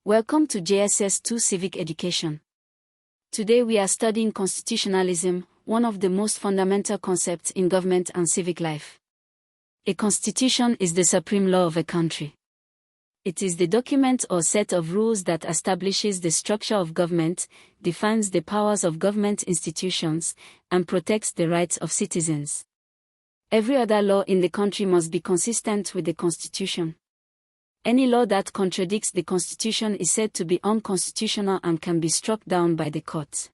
Welcome to JSS 2 Civic Education. Today we are studying constitutionalism, one of the most fundamental concepts in government and civic life. A constitution is the supreme law of a country. It is the document or set of rules that establishes the structure of government, defines the powers of government institutions, and protects the rights of citizens. Every other law in the country must be consistent with the Constitution. Any law that contradicts the Constitution is said to be unconstitutional and can be struck down by the courts.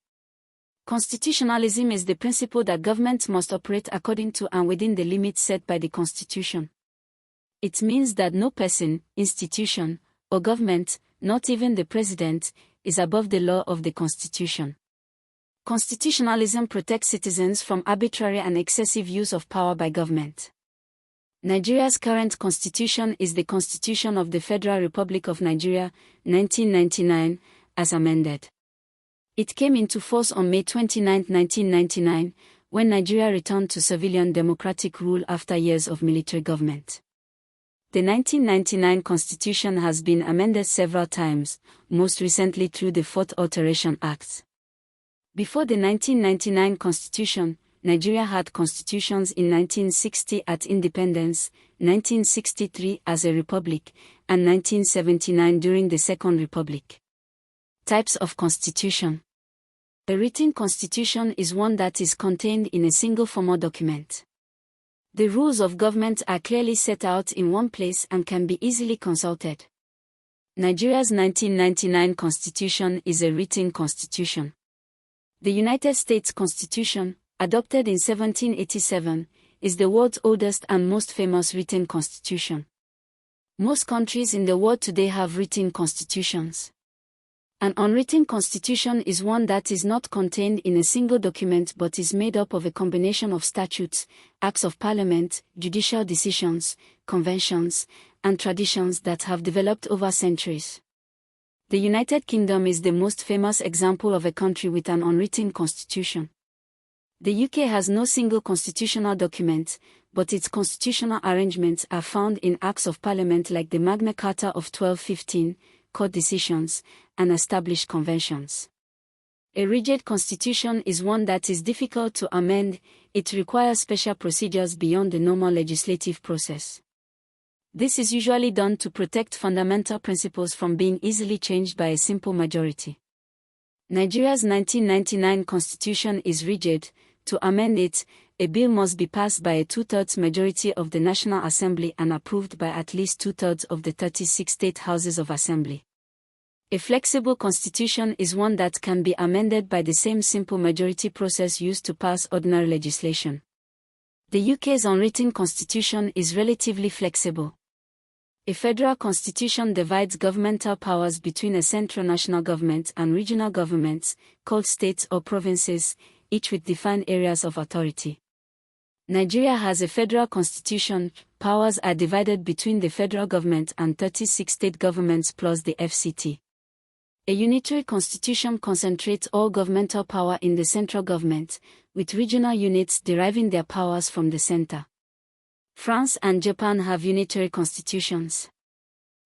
Constitutionalism is the principle that government must operate according to and within the limits set by the Constitution. It means that no person, institution, or government, not even the president, is above the law of the Constitution. Constitutionalism protects citizens from arbitrary and excessive use of power by government. Nigeria's current constitution is the Constitution of the Federal Republic of Nigeria, 1999, as amended. It came into force on May 29, 1999, when Nigeria returned to civilian democratic rule after years of military government. The 1999 Constitution has been amended several times, most recently through the Fourth Alteration Act. Before the 1999 Constitution, Nigeria had constitutions in 1960 at independence, 1963 as a republic, and 1979 during the Second Republic. Types of constitution. A written constitution is one that is contained in a single formal document. The rules of government are clearly set out in one place and can be easily consulted. Nigeria's 1999 Constitution is a written constitution. The United States Constitution, adopted in 1787, is the world's oldest and most famous written constitution. Most countries in the world today have written constitutions. An unwritten constitution is one that is not contained in a single document but is made up of a combination of statutes, acts of parliament, judicial decisions, conventions, and traditions that have developed over centuries. The United Kingdom is the most famous example of a country with an unwritten constitution. The UK has no single constitutional document, but its constitutional arrangements are found in Acts of Parliament like the Magna Carta of 1215, court decisions, and established conventions. A rigid constitution is one that is difficult to amend. It requires special procedures beyond the normal legislative process. This is usually done to protect fundamental principles from being easily changed by a simple majority. Nigeria's 1999 Constitution is rigid. To amend it, a bill must be passed by a two-thirds majority of the National Assembly and approved by at least two-thirds of the 36 state houses of assembly. A flexible constitution is one that can be amended by the same simple majority process used to pass ordinary legislation. The UK's unwritten constitution is relatively flexible. A federal constitution divides governmental powers between a central national government and regional governments, called states or provinces, each with defined areas of authority. Nigeria has a federal constitution. Powers are divided between the federal government and 36 state governments plus the FCT. A unitary constitution concentrates all governmental power in the central government, with regional units deriving their powers from the center. France and Japan have unitary constitutions.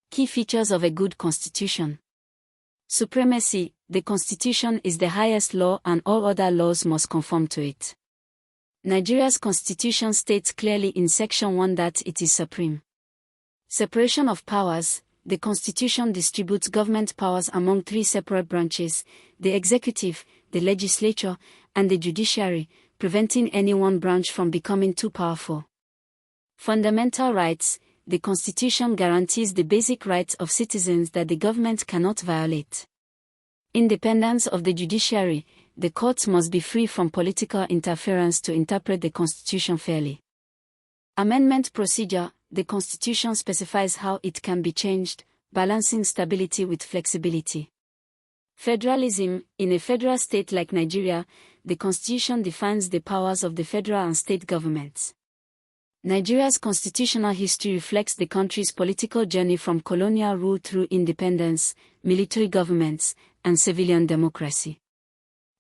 Key features of a good constitution. Supremacy. The constitution is the highest law and all other laws must conform to it. Nigeria's constitution states clearly in Section 1 that it is supreme. Separation of powers. The constitution distributes government powers among three separate branches, the executive, the legislature, and the judiciary, preventing any one branch from becoming too powerful. Fundamental rights. The Constitution guarantees the basic rights of citizens that the government cannot violate. Independence of the judiciary. The courts must be free from political interference to interpret the Constitution fairly. Amendment procedure. The Constitution specifies how it can be changed, balancing stability with flexibility. Federalism. In a federal state like Nigeria, the Constitution defines the powers of the federal and state governments. Nigeria's constitutional history reflects the country's political journey from colonial rule through independence, military governments, and civilian democracy.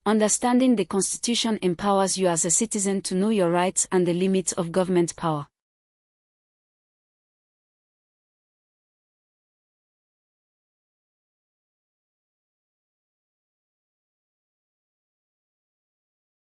Understanding the Constitution empowers you as a citizen to know your rights and the limits of government power.